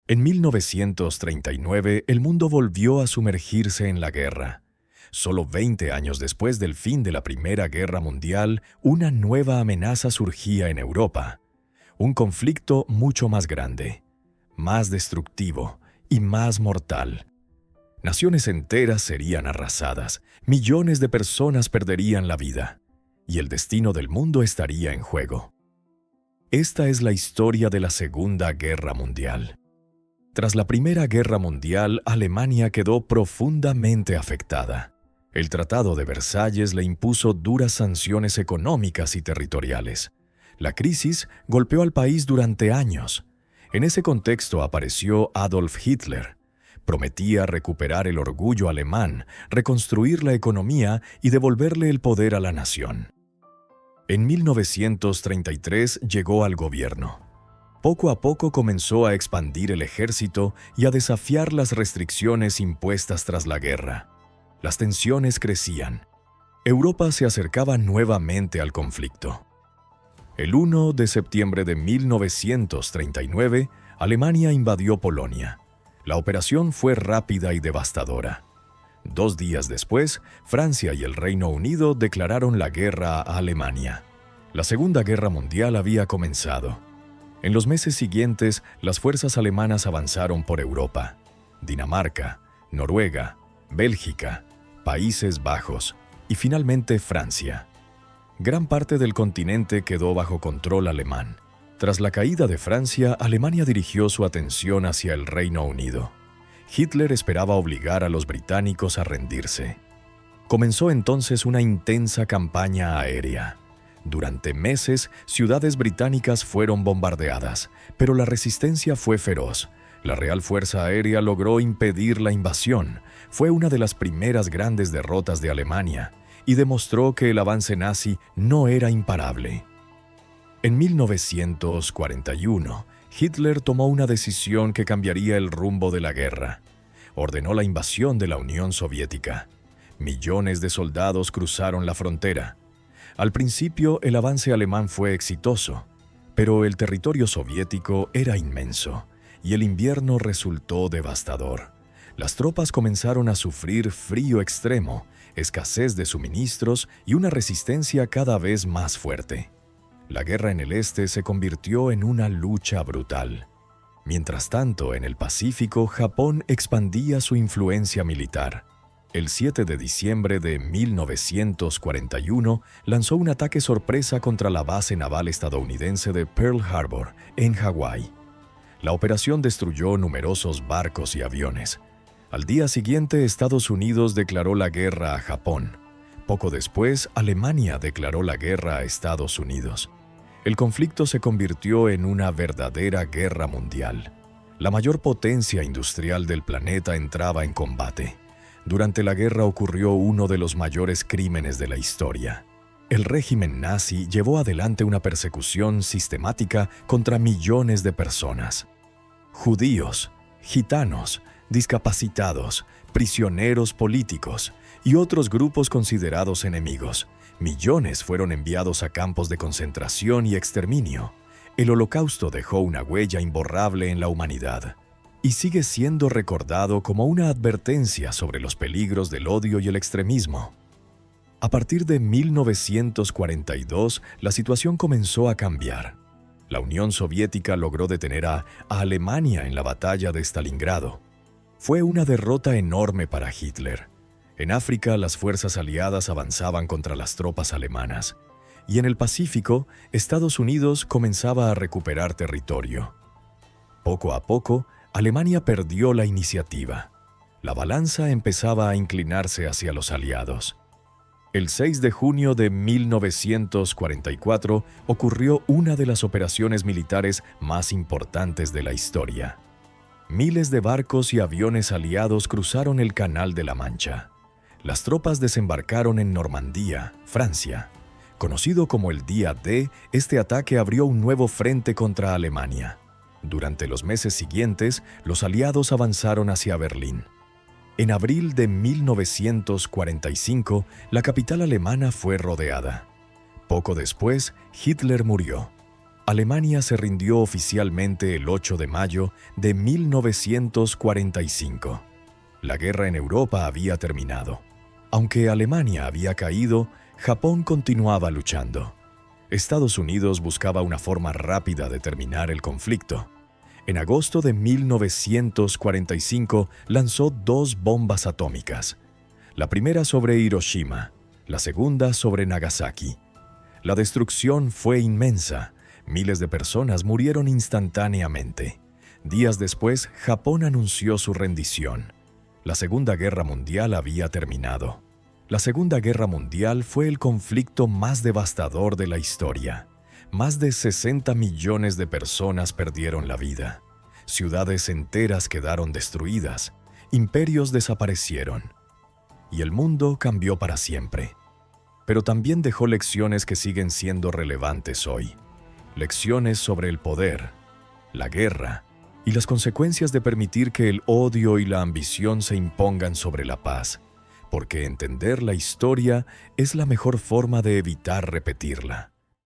En 1939, el mundo volvió a sumergirse en la guerra. Solo 20 años después del fin de la Primera Guerra Mundial, una nueva amenaza surgía en Europa. Un conflicto mucho más grande, más destructivo y más mortal. Naciones enteras serían arrasadas, millones de personas perderían la vida, y el destino del mundo estaría en juego. Esta es la historia de la Segunda Guerra Mundial. Tras la Primera Guerra Mundial, Alemania quedó profundamente afectada. El Tratado de Versalles le impuso duras sanciones económicas y territoriales. La crisis golpeó al país durante años. En ese contexto apareció Adolf Hitler. Prometía recuperar el orgullo alemán, reconstruir la economía y devolverle el poder a la nación. En 1933 llegó al gobierno. Poco a poco comenzó a expandir el ejército y a desafiar las restricciones impuestas tras la guerra. Las tensiones crecían. Europa se acercaba nuevamente al conflicto. El 1 de septiembre de 1939, Alemania invadió Polonia. La operación fue rápida y devastadora. 2 días después, Francia y el Reino Unido declararon la guerra a Alemania. La Segunda Guerra Mundial había comenzado. En los meses siguientes, las fuerzas alemanas avanzaron por Europa. Dinamarca, Noruega, Bélgica, Países Bajos y finalmente Francia. Gran parte del continente quedó bajo control alemán. Tras la caída de Francia, Alemania dirigió su atención hacia el Reino Unido. Hitler esperaba obligar a los británicos a rendirse. Comenzó entonces una intensa campaña aérea. Durante meses, ciudades británicas fueron bombardeadas, pero la resistencia fue feroz. La Real Fuerza Aérea logró impedir la invasión. Fue una de las primeras grandes derrotas de Alemania y demostró que el avance nazi no era imparable. En 1941, Hitler tomó una decisión que cambiaría el rumbo de la guerra. Ordenó la invasión de la Unión Soviética. Millones de soldados cruzaron la frontera. Al principio, el avance alemán fue exitoso, pero el territorio soviético era inmenso y el invierno resultó devastador. Las tropas comenzaron a sufrir frío extremo, escasez de suministros y una resistencia cada vez más fuerte. La guerra en el este se convirtió en una lucha brutal. Mientras tanto, en el Pacífico, Japón expandía su influencia militar. El 7 de diciembre de 1941 lanzó un ataque sorpresa contra la base naval estadounidense de Pearl Harbor, en Hawái. La operación destruyó numerosos barcos y aviones. Al día siguiente, Estados Unidos declaró la guerra a Japón. Poco después, Alemania declaró la guerra a Estados Unidos. El conflicto se convirtió en una verdadera guerra mundial. La mayor potencia industrial del planeta entraba en combate. Durante la guerra ocurrió uno de los mayores crímenes de la historia. El régimen nazi llevó adelante una persecución sistemática contra millones de personas. Judíos, gitanos, discapacitados, prisioneros políticos y otros grupos considerados enemigos. Millones fueron enviados a campos de concentración y exterminio. El Holocausto dejó una huella imborrable en la humanidad y sigue siendo recordado como una advertencia sobre los peligros del odio y el extremismo. A partir de 1942, la situación comenzó a cambiar. La Unión Soviética logró detener a Alemania en la batalla de Stalingrado. Fue una derrota enorme para Hitler. En África, las fuerzas aliadas avanzaban contra las tropas alemanas. Y en el Pacífico, Estados Unidos comenzaba a recuperar territorio. Poco a poco, Alemania perdió la iniciativa. La balanza empezaba a inclinarse hacia los aliados. El 6 de junio de 1944 ocurrió una de las operaciones militares más importantes de la historia. Miles de barcos y aviones aliados cruzaron el Canal de la Mancha. Las tropas desembarcaron en Normandía, Francia. Conocido como el Día D, este ataque abrió un nuevo frente contra Alemania. Durante los meses siguientes, los aliados avanzaron hacia Berlín. En abril de 1945, la capital alemana fue rodeada. Poco después, Hitler murió. Alemania se rindió oficialmente el 8 de mayo de 1945. La guerra en Europa había terminado. Aunque Alemania había caído, Japón continuaba luchando. Estados Unidos buscaba una forma rápida de terminar el conflicto. En agosto de 1945 lanzó 2 bombas atómicas. La primera sobre Hiroshima, la segunda sobre Nagasaki. La destrucción fue inmensa. Miles de personas murieron instantáneamente. Días después, Japón anunció su rendición. La Segunda Guerra Mundial había terminado. La Segunda Guerra Mundial fue el conflicto más devastador de la historia. Más de 60 millones de personas perdieron la vida. Ciudades enteras quedaron destruidas. Imperios desaparecieron. Y el mundo cambió para siempre. Pero también dejó lecciones que siguen siendo relevantes hoy. Lecciones sobre el poder, la guerra y las consecuencias de permitir que el odio y la ambición se impongan sobre la paz, porque entender la historia es la mejor forma de evitar repetirla.